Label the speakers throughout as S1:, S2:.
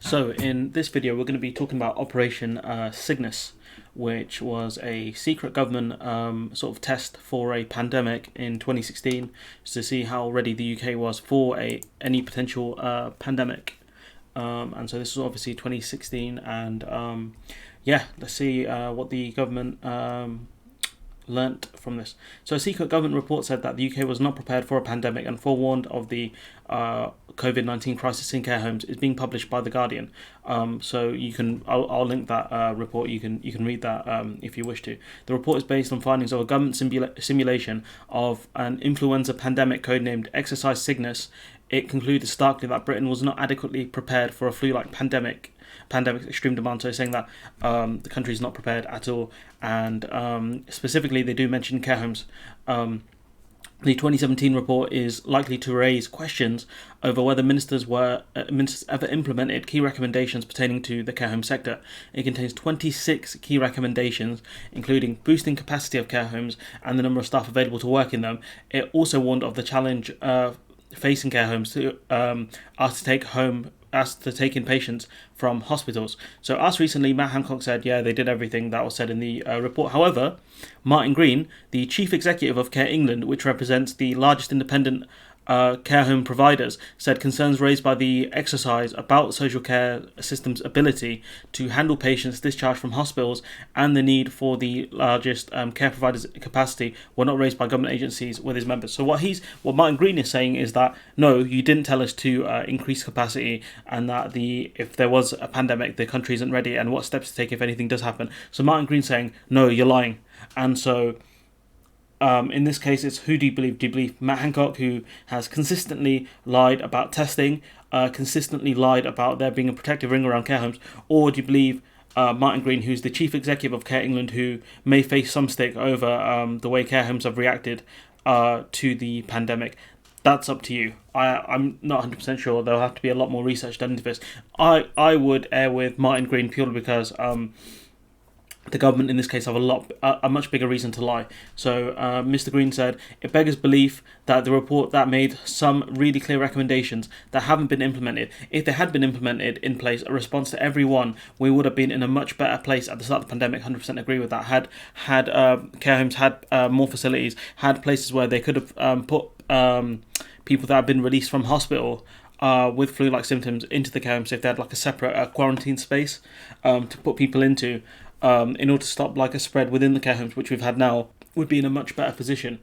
S1: So in this video, we're going to be talking about Operation Cygnus, which was a secret government sort of test for a pandemic in 2016 to see how ready the UK was for any potential pandemic. And so this was obviously 2016, and let's see what the government learnt from this. So a secret government report said that the UK was not prepared for a pandemic and forewarned of the COVID-19 crisis in care homes is being published by The Guardian. So I'll link that report. You can read that if you wish to. The report is based on findings of a government simulation of an influenza pandemic codenamed Exercise Cygnus. It concluded starkly that Britain was not adequately prepared for a flu-like pandemic extreme demand, so saying that the country is not prepared at all, and specifically they do mention care homes. The 2017 report is likely to raise questions over whether ministers ever implemented key recommendations pertaining to the care home sector. It contains 26 key recommendations, including boosting capacity of care homes and the number of staff available to work in them. It also warned of the challenge facing care homes to asked to take in patients from hospitals. So asked recently, Matt Hancock said, they did everything that was said in the report. However, Martin Green, the chief executive of Care England, which represents the largest independent care home providers, said concerns raised by the exercise about social care system's ability to handle patients discharged from hospitals and the need for the largest care providers' capacity were not raised by government agencies with his members. So what Martin Green is saying is that no, you didn't tell us to increase capacity, and that if there was a pandemic, the country isn't ready, and what steps to take if anything does happen. So Martin Green's saying no, you're lying, and so. In this case, it's who do you believe? Do you believe Matt Hancock, who has consistently lied about testing, consistently lied about there being a protective ring around care homes, or do you believe Martin Green, who's the chief executive of Care England, who may face some stick over the way care homes have reacted to the pandemic? That's up to you. I'm not 100% sure. There'll have to be a lot more research done into this. I would err with Martin Green purely because the government in this case have a much bigger reason to lie. So Mr. Green said, it beggars belief that the report that made some really clear recommendations that haven't been implemented. If they had been implemented in place, a response to every one, we would have been in a much better place at the start of the pandemic. 100% agree with that. Had care homes had more facilities, had places where they could have put people that have been released from hospital with flu-like symptoms into the care homes, if they had like a separate quarantine space to put people into, in order to stop like a spread within the care homes, which we've had now, would be in a much better position.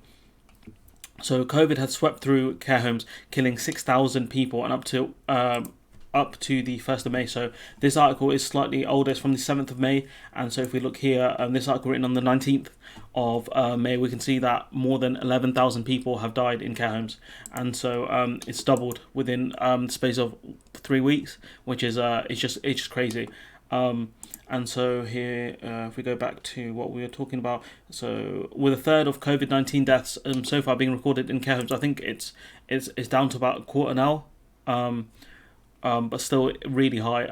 S1: So COVID had swept through care homes, killing 6,000 people, and up to the 1st of May. So this article is slightly older, it's from the 7th of May, and so if we look here, this article written on the 19th of May, we can see that more than 11,000 people have died in care homes, and so it's doubled within the space of 3 weeks, which is it's just crazy. And so here, if we go back to what we were talking about, so with a third of COVID-19 deaths so far being recorded in care homes, I think it's down to about a quarter now, but still really high.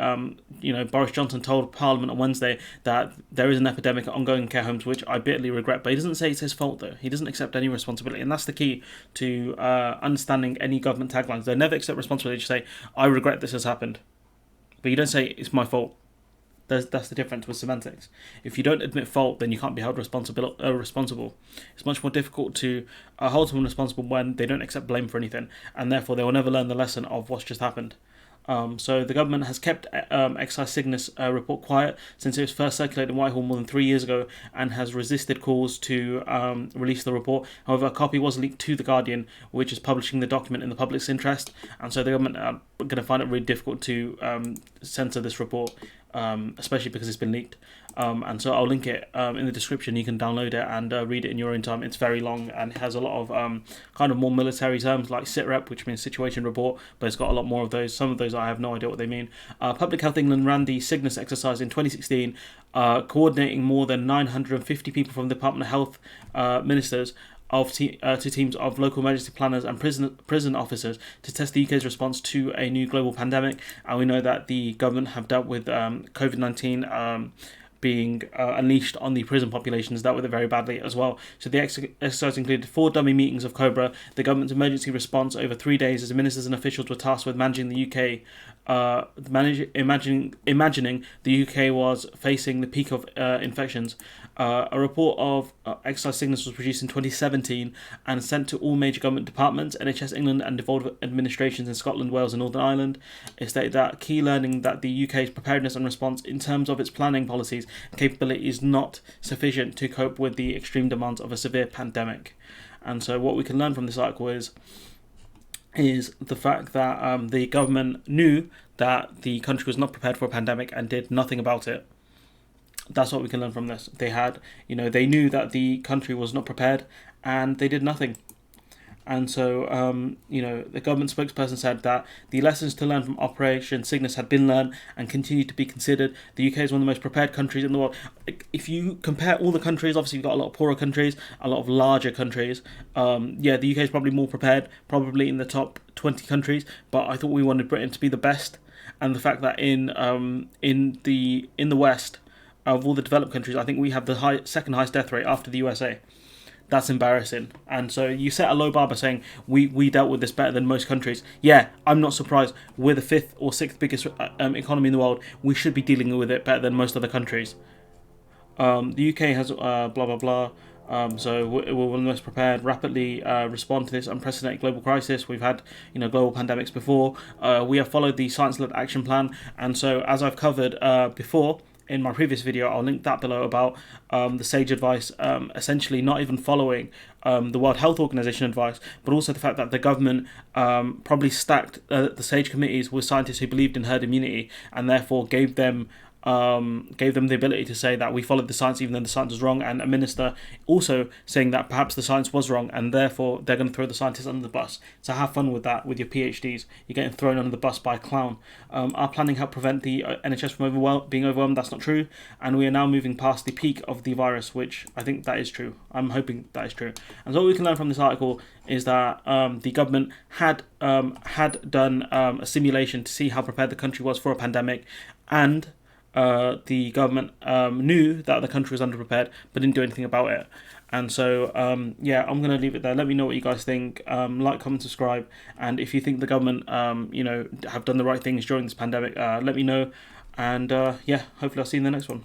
S1: Boris Johnson told Parliament on Wednesday that there is an epidemic ongoing in care homes, which I bitterly regret, but he doesn't say it's his fault though. He doesn't accept any responsibility, and that's the key to understanding any government taglines. They never accept responsibility. They just say, I regret this has happened, but you don't say it's my fault. That's the difference with semantics. If you don't admit fault, then you can't be held responsible. It's much more difficult to hold someone responsible when they don't accept blame for anything, and therefore they will never learn the lesson of what's just happened. So the government has kept Exercise Cygnus report quiet since it was first circulated in Whitehall more than 3 years ago, and has resisted calls to release the report. However, a copy was leaked to The Guardian, which is publishing the document in the public's interest, and so the government are going to find it really difficult to censor this report, especially because it's been leaked. And so I'll link it in the description. You can download it and read it in your own time. It's very long and has a lot of kind of more military terms like SITREP, which means situation report, but it's got a lot more of those. Some of those I have no idea what they mean. Public Health England ran the Cygnus exercise in 2016, coordinating more than 950 people from the Department of Health ministers to teams of local emergency planners and prison officers to test the UK's response to a new global pandemic. And we know that the government have dealt with COVID-19 being unleashed on the prison populations, dealt with it very badly as well. So the exercise included 4 dummy meetings of COBRA, the government's emergency response over 3 days, as ministers and officials were tasked with managing the UK imagining the UK was facing the peak of infections. A report of exercise Cygnus was produced in 2017 and sent to all major government departments, NHS England, and devolved administrations in Scotland, Wales, and Northern Ireland. It stated that key learning that the UK's preparedness and response in terms of its planning policies and capability is not sufficient to cope with the extreme demands of a severe pandemic. And so what we can learn from this article is the fact that the government knew that the country was not prepared for a pandemic and did nothing about it. That's what we can learn from this. They knew that the country was not prepared and they did nothing. And so, the government spokesperson said that the lessons to learn from Operation Cygnus had been learned and continue to be considered. The UK is one of the most prepared countries in the world. If you compare all the countries, obviously you've got a lot of poorer countries, a lot of larger countries. The UK is probably more prepared, probably in the top 20 countries. But I thought we wanted Britain to be the best, and the fact that in the West, of all the developed countries, I think we have the second highest death rate after the USA. That's embarrassing. And so you set a low bar by saying we dealt with this better than most countries. Yeah, I'm not surprised. We're the fifth or sixth biggest economy in the world. We should be dealing with it better than most other countries. The UK has blah blah blah. So we're one of the most prepared, rapidly respond to this unprecedented global crisis. We've had global pandemics before. We have followed the science-led action plan, and so as I've covered before in my previous video, I'll link that below, about the SAGE advice, essentially not even following the World Health Organization advice, but also the fact that the government probably stacked the SAGE committees with scientists who believed in herd immunity, and therefore gave them the ability to say that we followed the science even though the science was wrong, and a minister also saying that perhaps the science was wrong and therefore they're going to throw the scientists under the bus. So have fun with that with your PhDs. You're getting thrown under the bus by a clown. Our planning helped prevent the NHS from being overwhelmed. That's not true, and we are now moving past the peak of the virus, which I think that is true. I'm hoping that is true. And so what we can learn from this article is that the government had done a simulation to see how prepared the country was for a pandemic, and the government knew that the country was underprepared but didn't do anything about it. And so I'm going to leave it there. Let me know what you guys think. Like, comment, subscribe, and if you think the government have done the right things during this pandemic, let me know. And hopefully I'll see you in the next one.